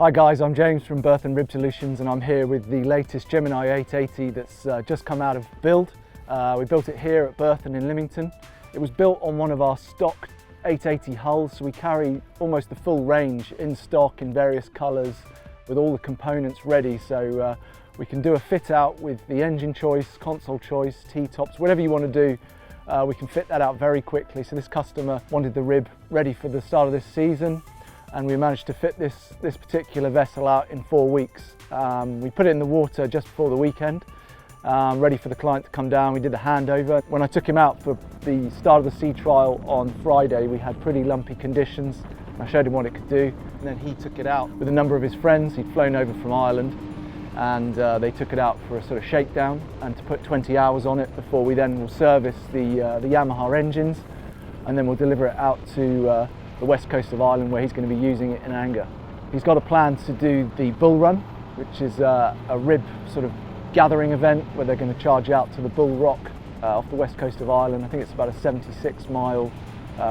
Hi guys, I'm James from Berthon Rib Solutions and I'm here with the latest Gemini 880 that's just come out of build. We built it here at Berthon in Lymington. It was built on one of our stock 880 hulls, so we carry almost the full range in stock in various colours with all the components ready, so we can do a fit out with the engine choice, console choice, T-tops, whatever you want to do. We can fit that out very quickly. So this customer wanted the rib ready for the start of this season, and we managed to fit this particular vessel out in 4 weeks. We put it in the water just before the weekend, ready for the client to come down. We did the handover. When I took him out for the start of the sea trial on Friday, we had pretty lumpy conditions. I showed him what it could do, and then he took it out with a number of his friends. He'd flown over from Ireland, and they took it out for a sort of shakedown and to put 20 hours on it before we then will service the Yamaha engines, and then we'll deliver it out to the west coast of Ireland, where he's going to be using it in anger. He's got a plan to do the bull run, which is a rib sort of gathering event where they're going to charge out to the Bull Rock off the west coast of Ireland. I think it's about a 76-mile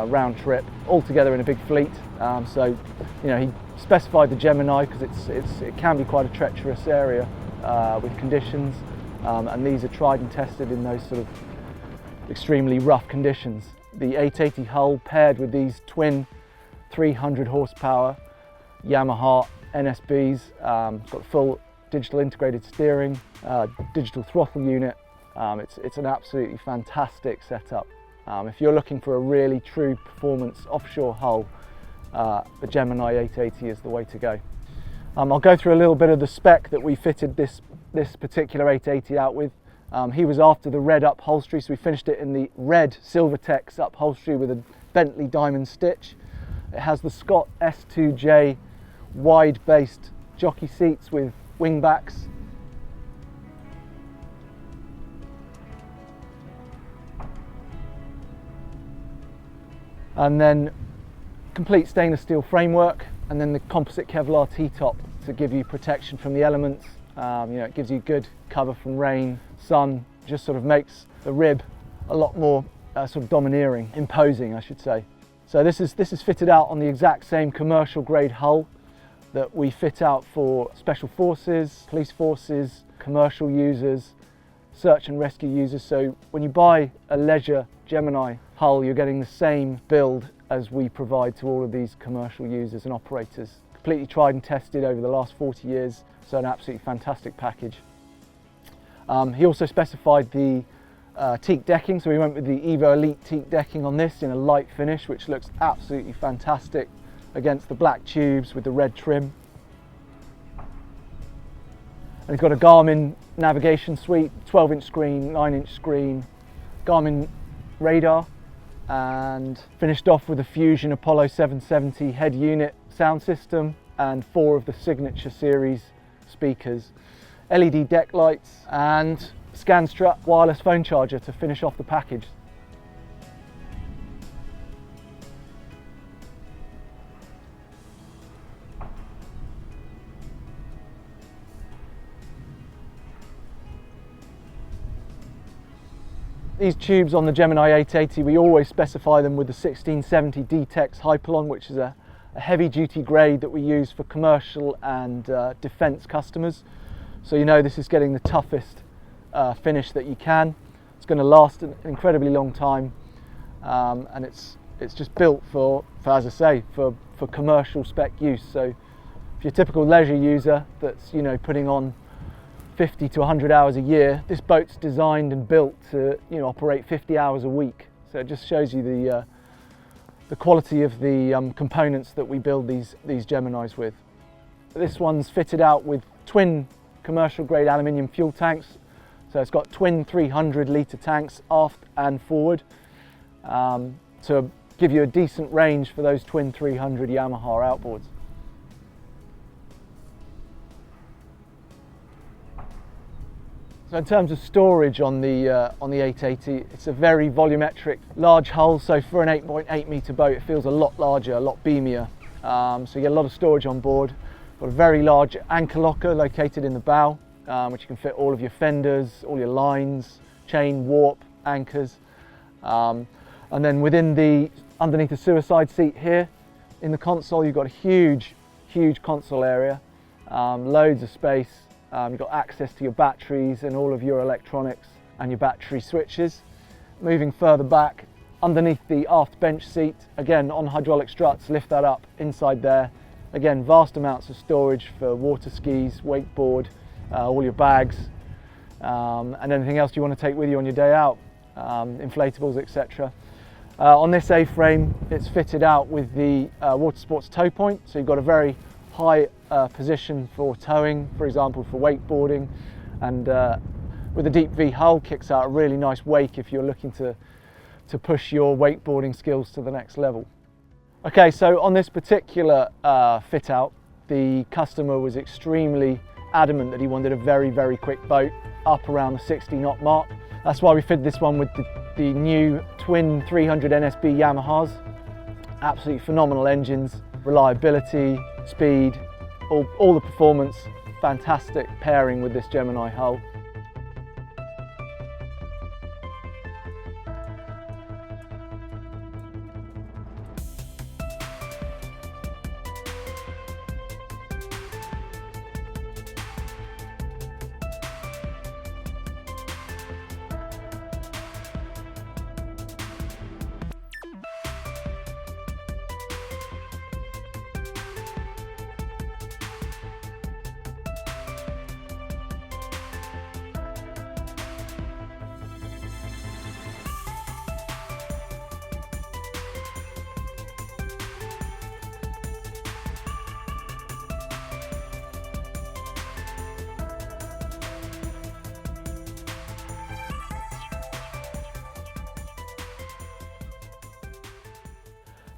round trip, all together in a big fleet. So, you know, he specified the Gemini because it can be quite a treacherous area with conditions, and these are tried and tested in those sort of extremely rough conditions. The 880 hull paired with these twin 300 horsepower Yamaha NSBs, it's got full digital integrated steering, digital throttle unit. It's an absolutely fantastic setup. If you're looking for a really true performance offshore hull, the Gemini 880 is the way to go. I'll go through a little bit of the spec that we fitted this particular 880 out with. He was after the red upholstery, so we finished it in the red Silvertex upholstery with a Bentley diamond stitch. It has the Scot S2J wide-based jockey seats with wing backs. And then complete stainless steel framework, and then the Composite Kevlar T-top to give you protection from the elements. You know, it gives you good cover from rain, sun, just sort of makes the rib a lot more sort of domineering, imposing, I should say. So this is fitted out on the exact same commercial grade hull that we fit out for special forces, police forces, commercial users, search and rescue users. So when you buy a leisure Gemini hull, you're getting the same build as we provide to all of these commercial users and operators. Completely tried and tested over the last 40 years, so an absolutely fantastic package. He also specified the teak decking, so we went with the Evo Elite teak decking on this in a light finish, which looks absolutely fantastic against the black tubes with the red trim. And he's got a Garmin navigation suite, 12-inch screen, 9-inch screen, Garmin radar, and finished off with a Fusion Apollo 770 head unit sound system and 4 of the Signature series speakers, LED deck lights, and Scanstrut wireless phone charger to finish off the package. These tubes on the Gemini 880, we always specify them with the 1670 D-Tex Hypalon, which is a heavy duty grade that we use for commercial and defence customers. So you know this is getting the toughest finish that you can. It's going to last an incredibly long time, and it's just built for as I say, for commercial spec use. So if you're a typical leisure user that's, you know, putting on 50 to 100 hours a year, this boat's designed and built to, you know, operate 50 hours a week. So it just shows you the quality of the components that we build these Geminis with. This one's fitted out with twin commercial grade aluminium fuel tanks. So it's got twin 300 litre tanks aft and forward to give you a decent range for those twin 300 Yamaha outboards. So in terms of storage on the 880, it's a very volumetric, large hull. So for an 8.8 metre boat, it feels a lot larger, a lot beamier. So you get a lot of storage on board. Got a very large anchor locker located in the bow, which you can fit all of your fenders, all your lines, chain, warp, anchors. And then underneath the suicide seat here, in the console, you've got a huge huge console area, loads of space. You've got access to your batteries and all of your electronics and your battery switches. Moving further back, underneath the aft bench seat, again on hydraulic struts, lift that up inside there. Again, vast amounts of storage for water skis, wakeboard, all your bags, and anything else you want to take with you on your day out, inflatables, etc. On this A-frame, it's fitted out with the water sports tow point, so you've got a very high position for towing, for example, for wakeboarding, and with the deep V hull, kicks out a really nice wake if you're looking to push your wakeboarding skills to the next level. Okay, so on this particular fit out, the customer was extremely adamant that he wanted a very, very quick boat up around the 60 knot mark. That's why we fitted this one with the new twin 300 NSB Yamahas. Absolutely phenomenal engines, reliability, speed, all the performance, fantastic pairing with this Gemini hull.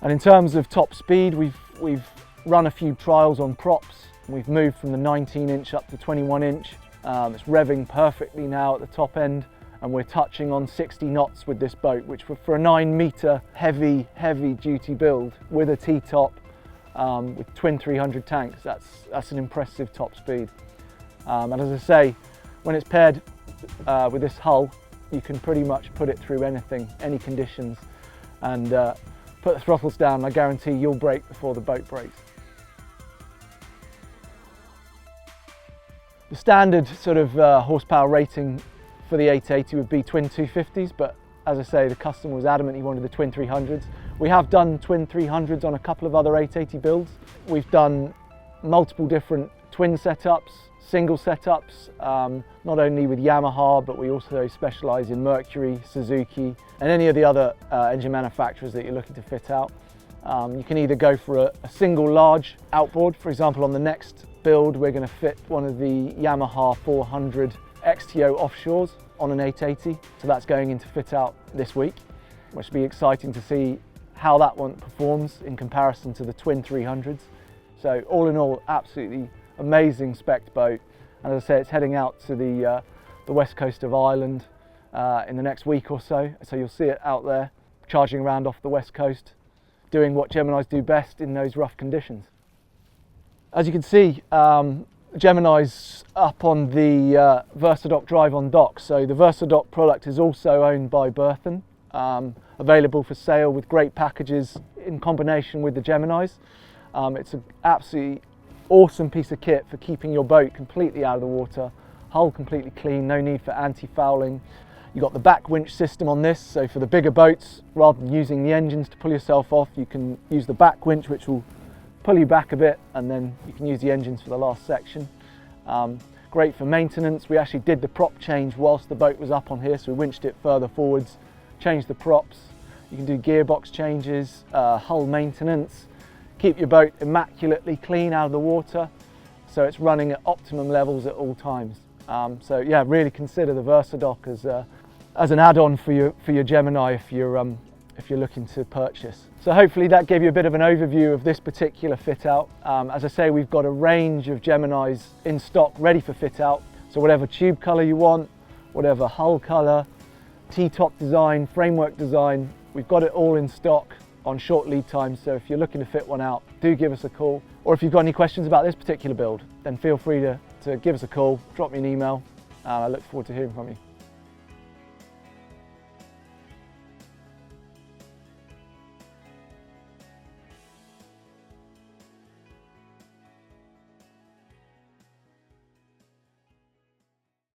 And in terms of top speed, we've run a few trials on props. We've moved from the 19-inch up to 21-inch. It's revving perfectly now at the top end, and we're touching on 60 knots with this boat, which for a 9-meter heavy duty build with a T-top with twin 300 tanks, that's an impressive top speed. And as I say, when it's paired with this hull, you can pretty much put it through anything, any conditions, and put the throttles down, I guarantee you'll brake before the boat brakes. The standard sort of horsepower rating for the 880 would be twin 250s, but as I say, the customer was adamant he wanted the twin 300s. We have done twin 300s on a couple of other 880 builds. We've done multiple different twin setups, single setups, not only with Yamaha, but we also specialise in Mercury, Suzuki, and any of the other engine manufacturers that you're looking to fit out. You can either go for a single large outboard. For example, on the next build, we're going to fit one of the Yamaha 400 XTO offshores on an 880. So that's going into fit out this week, which will be exciting to see how that one performs in comparison to the twin 300s. So all in all, absolutely amazing spec boat. And as I say, it's heading out to the west coast of Ireland in the next week or so. So you'll see it out there, charging around off the west coast, doing what Geminis do best in those rough conditions. As you can see, Gemini's up on the Versadock drive on dock. So the Versadock product is also owned by Berthon, available for sale with great packages in combination with the Geminis. It's an absolutely awesome piece of kit for keeping your boat completely out of the water, hull completely clean, no need for anti-fouling. You've got the back winch system on this, so for the bigger boats, rather than using the engines to pull yourself off, you can use the back winch, which will pull you back a bit, and then you can use the engines for the last section. Great for maintenance. We actually did the prop change whilst the boat was up on here, so we winched it further forwards, changed the props. You can do gearbox changes, hull maintenance, keep your boat immaculately clean out of the water, so it's running at optimum levels at all times. So yeah, really consider the Versadock as an add-on for your Gemini if you're looking to purchase. So hopefully that gave you a bit of an overview of this particular fit out. As I say, we've got a range of Geminis in stock ready for fit out. So whatever tube colour you want, whatever hull colour, T-top design, framework design, we've got it all in stock on short lead time. So if you're looking to fit one out, do give us a call. Or if you've got any questions about this particular build, then feel free to give us a call, drop me an email, and I look forward to hearing from you.